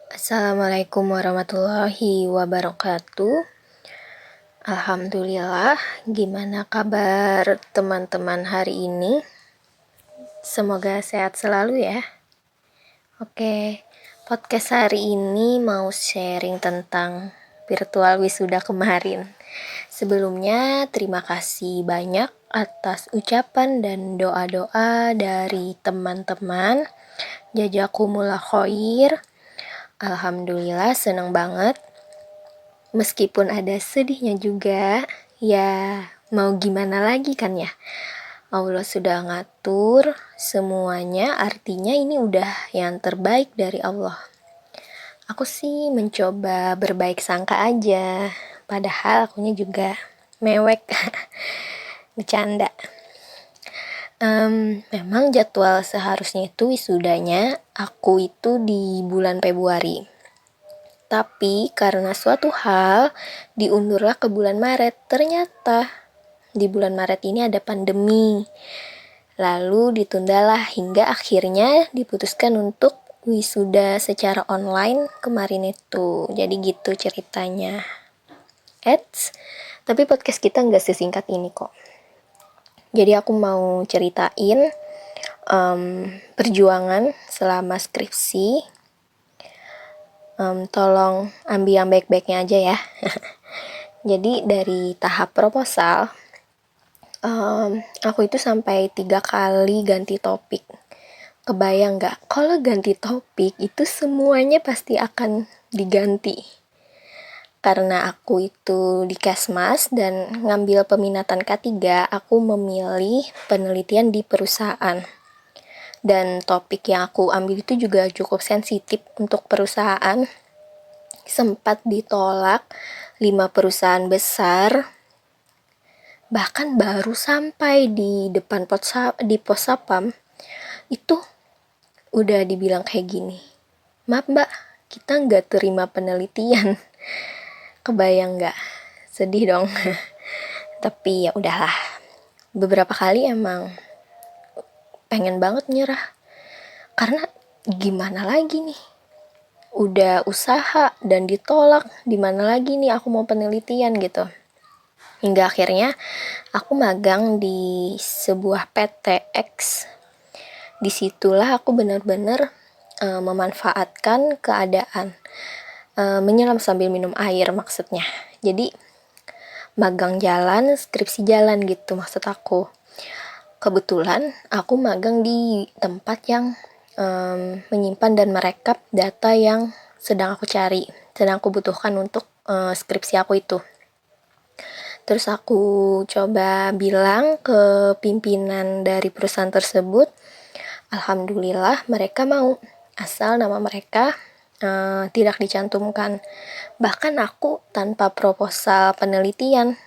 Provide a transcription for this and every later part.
Assalamualaikum warahmatullahi wabarakatuh. Alhamdulillah, gimana kabar teman-teman hari ini? Semoga sehat selalu ya. Oke, podcast hari ini mau sharing tentang virtual wisuda kemarin. Sebelumnya, terima kasih banyak atas ucapan dan doa-doa dari teman-teman. Jazakumullah khair. Alhamdulillah seneng banget. Meskipun ada sedihnya juga, ya mau gimana lagi kan ya. Allah sudah ngatur semuanya, artinya ini udah yang terbaik dari Allah. Aku sih mencoba berbaik sangka aja, padahal akunya juga mewek. Bercanda. Memang jadwal seharusnya itu wisudanya aku itu di bulan Februari. Tapi karena suatu hal diundurlah ke bulan Maret. Ternyata di bulan Maret ini ada pandemi. Lalu ditundalah hingga akhirnya diputuskan untuk wisuda secara online kemarin itu. Jadi gitu ceritanya. Tapi podcast kita nggak sesingkat ini kok. Jadi aku mau ceritain perjuangan selama skripsi. Tolong ambil yang baik-baiknya aja ya. Jadi dari tahap proposal, aku itu sampai 3 kali ganti topik. Kebayang gak? Kalau ganti topik itu semuanya pasti akan diganti. Karena aku itu di Kesmas dan ngambil peminatan K3, aku memilih penelitian di perusahaan. Dan topik yang aku ambil itu juga cukup sensitif untuk perusahaan. Sempat ditolak 5 perusahaan besar. Bahkan baru sampai di depan pos sapam itu udah dibilang kayak gini, maaf mbak, kita nggak terima penelitian. Kebayang nggak? Sedih dong. Tapi ya udahlah, beberapa kali emang pengen banget nyerah, karena gimana lagi nih, udah usaha dan ditolak, dimana lagi nih aku mau penelitian gitu. Hingga akhirnya aku magang di sebuah PT X. Disitulah aku benar-benar memanfaatkan keadaan, menyelam sambil minum air maksudnya. Jadi magang jalan, skripsi jalan gitu maksud aku. Kebetulan aku magang di tempat yang menyimpan dan merekap data yang sedang aku cari, sedang aku butuhkan untuk skripsi aku itu. Terus aku coba bilang ke pimpinan dari perusahaan tersebut. Alhamdulillah mereka mau, asal nama mereka tidak dicantumkan. Bahkan aku tanpa proposal penelitian,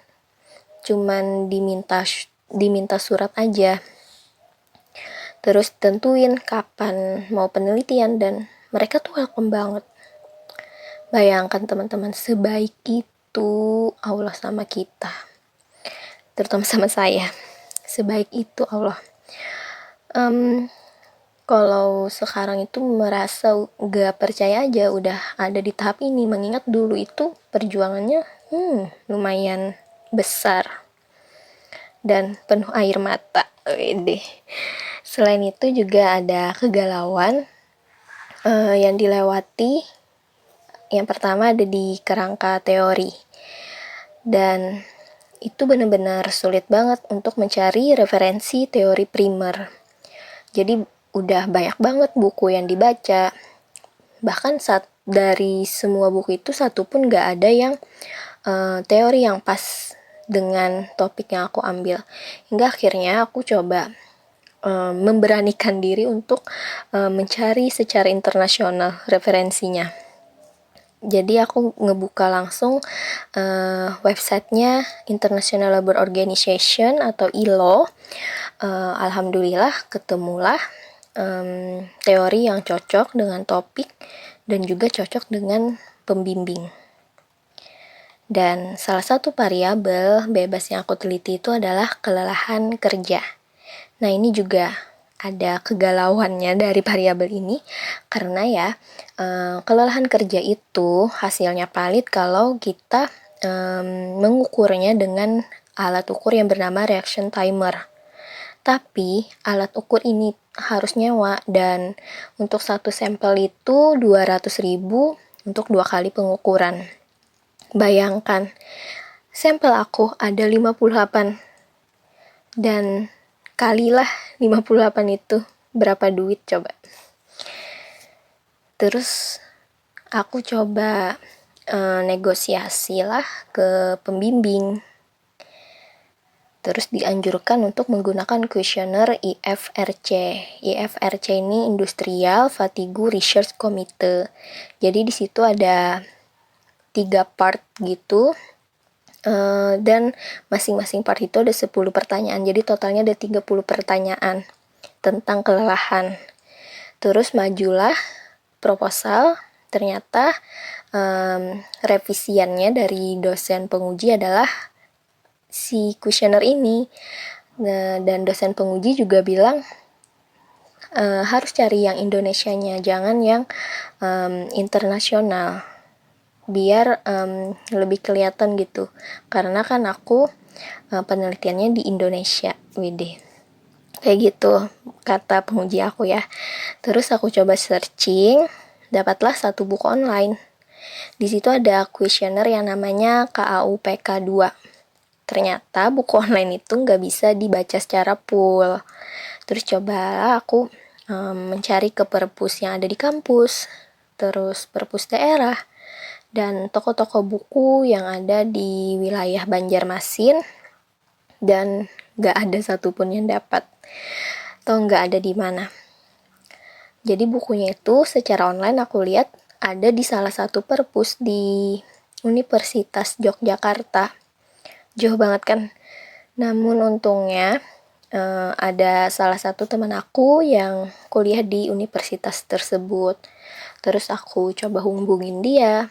cuman diminta surat aja. Terus tentuin kapan mau penelitian dan mereka tuh welcome banget. Bayangkan teman-teman, sebaik itu Allah sama kita, terutama sama saya. Sebaik itu Allah. Kalau sekarang itu merasa gak percaya aja udah ada di tahap ini, mengingat dulu itu perjuangannya lumayan besar dan penuh air mata. Selain itu juga ada kegalauan yang dilewati. Yang pertama ada di kerangka teori, dan itu benar-benar sulit banget untuk mencari referensi teori primer. Jadi udah banyak banget buku yang dibaca, bahkan dari semua buku itu satu pun gak ada yang teori yang pas dengan topik yang aku ambil. Hingga akhirnya aku coba memberanikan diri untuk mencari secara internasional referensinya. Jadi aku ngebuka langsung websitenya International Labour Organization atau ILO. Alhamdulillah ketemulah teori yang cocok dengan topik dan juga cocok dengan pembimbing. Dan salah satu variabel bebas yang aku teliti itu adalah kelelahan kerja. Nah ini juga ada kegalauannya dari variabel ini, karena ya kelelahan kerja itu hasilnya valid kalau kita mengukurnya dengan alat ukur yang bernama reaction timer. Tapi alat ukur ini harus nyewa, dan untuk satu sampel itu 200.000 untuk 2 kali pengukuran. Bayangkan, sampel aku ada 58, dan kalilah 58 itu berapa duit coba. Terus aku coba negosiasi lah ke pembimbing. Terus dianjurkan untuk menggunakan kuesioner IFRC. IFRC ini Industrial Fatigue Research Committee. Jadi di situ ada 3 part gitu. Dan masing-masing part itu ada 10 pertanyaan. Jadi totalnya ada 30 pertanyaan tentang kelelahan. Terus majulah proposal. Ternyata revisiannya dari dosen penguji adalah si kuesioner ini. Dan dosen penguji juga bilang harus cari yang Indonesianya, jangan yang internasional, biar lebih kelihatan gitu, karena kan aku penelitiannya di Indonesia, widih, kayak gitu kata penguji aku ya. Terus aku coba searching, dapatlah satu buku online. Di situ ada kuesioner yang namanya KAUPK 2. Ternyata buku online itu nggak bisa dibaca secara full. Terus coba aku mencari ke perpus yang ada di kampus, terus perpus daerah, dan toko-toko buku yang ada di wilayah Banjarmasin, dan nggak ada satupun yang dapat, atau nggak ada di mana. Jadi bukunya itu secara online aku lihat ada di salah satu perpus di Universitas Yogyakarta. Jauh banget kan. Namun untungnya ada salah satu teman aku yang kuliah di universitas tersebut. Terus aku coba hubungin dia,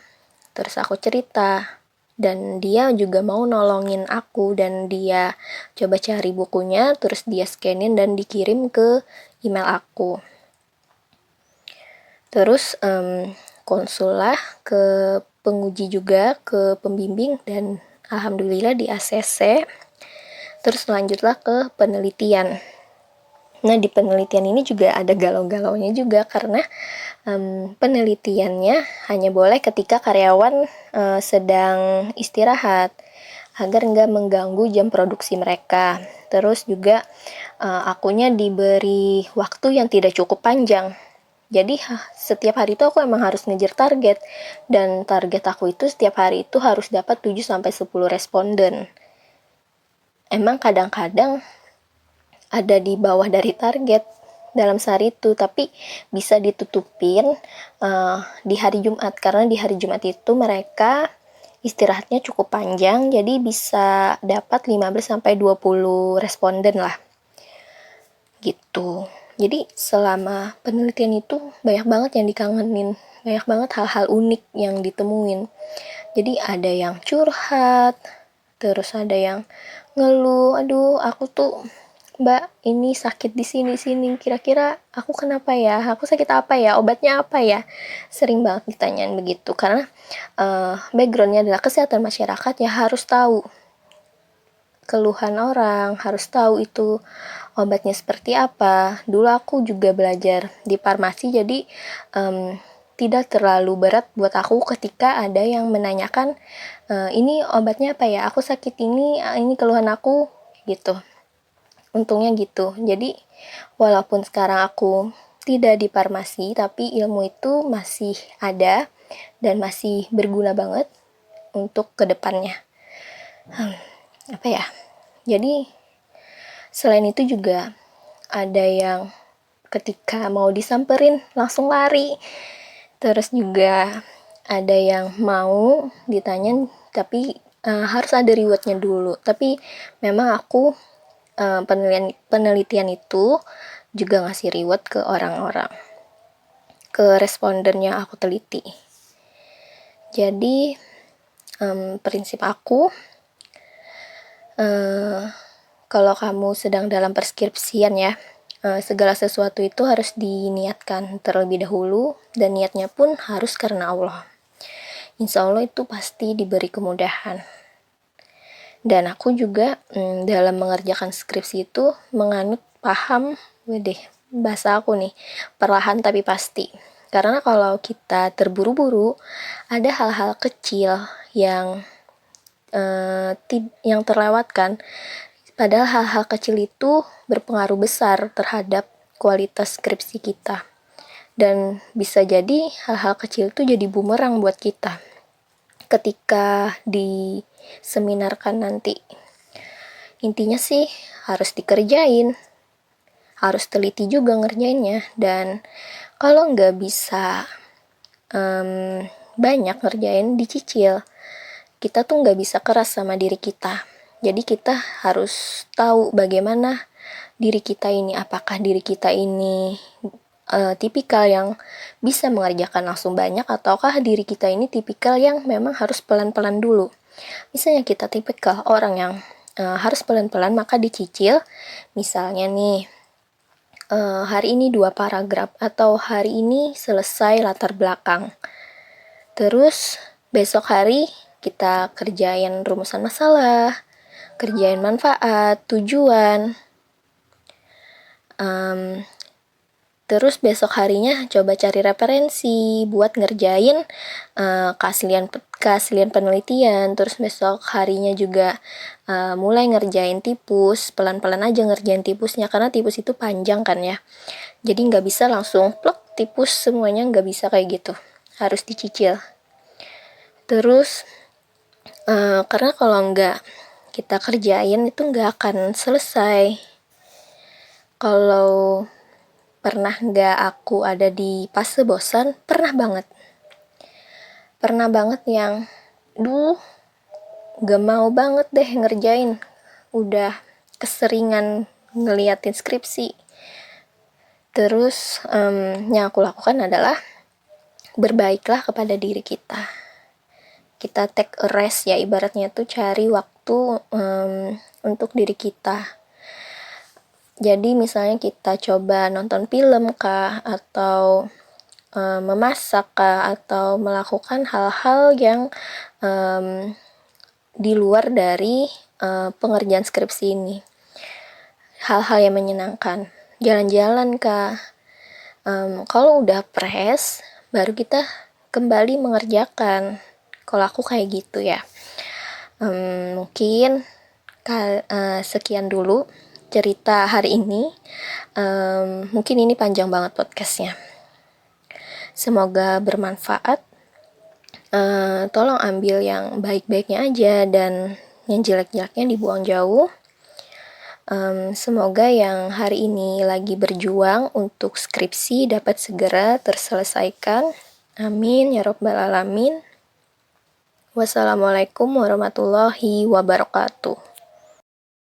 terus aku cerita, dan dia juga mau nolongin aku, dan dia coba cari bukunya, terus dia scanin dan dikirim ke email aku. Terus konsul lah ke penguji juga, ke pembimbing, dan alhamdulillah di ACC. Terus lanjutlah ke penelitian. Nah, di penelitian ini juga ada galau-galaunya juga, karena penelitiannya hanya boleh ketika karyawan sedang istirahat, agar nggak mengganggu jam produksi mereka. Terus juga akunya diberi waktu yang tidak cukup panjang. Jadi setiap hari itu aku emang harus ngejar target, dan target aku itu setiap hari itu harus dapat 7-10 responden. Emang kadang-kadang ada di bawah dari target dalam sehari itu, tapi bisa ditutupin di hari Jumat, karena di hari Jumat itu mereka istirahatnya cukup panjang, jadi bisa dapat 15-20 responden lah gitu. Jadi selama penelitian itu banyak banget yang dikangenin, banyak banget hal-hal unik yang ditemuin. Jadi ada yang curhat, terus ada yang ngeluh, aduh aku tuh Mbak ini sakit di sini, kira-kira aku kenapa ya, aku sakit apa ya, obatnya apa ya, sering banget ditanyain begitu, karena backgroundnya adalah kesehatan masyarakat, ya harus tahu keluhan orang, harus tahu itu obatnya seperti apa. Dulu aku juga belajar di farmasi, jadi tidak terlalu berat buat aku ketika ada yang menanyakan ini obatnya apa ya, aku sakit ini keluhan aku gitu. Untungnya gitu. Jadi walaupun sekarang aku tidak di farmasi, tapi ilmu itu masih ada dan masih berguna banget untuk kedepannya. Apa ya? Jadi selain itu juga ada yang ketika mau disamperin langsung lari. Terus juga ada yang mau ditanyain tapi harus ada rewardnya dulu. Tapi memang aku penelitian itu juga ngasih reward ke orang-orang, ke responden yang aku teliti. Jadi prinsip aku, kalau kamu sedang dalam perskripsian ya, segala sesuatu itu harus diniatkan terlebih dahulu, dan niatnya pun harus karena Allah. Insya Allah itu pasti diberi kemudahan. Dan aku juga dalam mengerjakan skripsi itu menganut paham, bahasa aku nih, perlahan tapi pasti. Karena kalau kita terburu-buru, ada hal-hal kecil yang terlewatkan. Padahal hal-hal kecil itu berpengaruh besar terhadap kualitas skripsi kita. Dan bisa jadi hal-hal kecil itu jadi bumerang buat kita ketika diseminarkan nanti. Intinya sih harus dikerjain, harus teliti juga ngerjainnya, dan kalau nggak bisa banyak ngerjain, dicicil. Kita tuh nggak bisa keras sama diri kita. Jadi kita harus tahu bagaimana diri kita ini, apakah diri kita ini tipikal yang bisa mengerjakan langsung banyak, ataukah diri kita ini tipikal yang memang harus pelan-pelan dulu. Misalnya kita tipikal orang yang harus pelan-pelan, maka dicicil. Misalnya nih, hari ini 2 paragraf, atau hari ini selesai latar belakang. Terus besok hari kita kerjain rumusan masalah, kerjain manfaat, tujuan. Terus besok harinya coba cari referensi buat ngerjain keaslian penelitian. Terus besok harinya juga mulai ngerjain tipus, pelan-pelan aja ngerjain tipusnya, karena tipus itu panjang kan ya. Jadi nggak bisa langsung plek tipus semuanya, nggak bisa kayak gitu. Harus dicicil. Terus karena kalau nggak kita kerjain itu nggak akan selesai. Kalau pernah nggak aku ada di fase bosan? Pernah banget yang gak mau banget deh ngerjain, udah keseringan ngeliatin skripsi. Terus yang aku lakukan adalah berbaiklah kepada diri kita. Kita take a rest ya, ibaratnya tuh cari waktu untuk diri kita. Jadi misalnya kita coba nonton film kah, atau memasak kah, atau melakukan hal-hal yang di luar dari pengerjaan skripsi ini. Hal-hal yang menyenangkan. Jalan-jalan kah. Kalau udah press, baru kita kembali mengerjakan. Kalau aku kayak gitu ya. Mungkin sekian dulu cerita hari ini. Mungkin ini panjang banget podcastnya. Semoga bermanfaat. Tolong ambil yang baik-baiknya aja, dan yang jelek-jeleknya dibuang jauh. Semoga yang hari ini lagi berjuang untuk skripsi dapat segera terselesaikan. Amin ya rabbal alamin. Wassalamualaikum warahmatullahi wabarakatuh.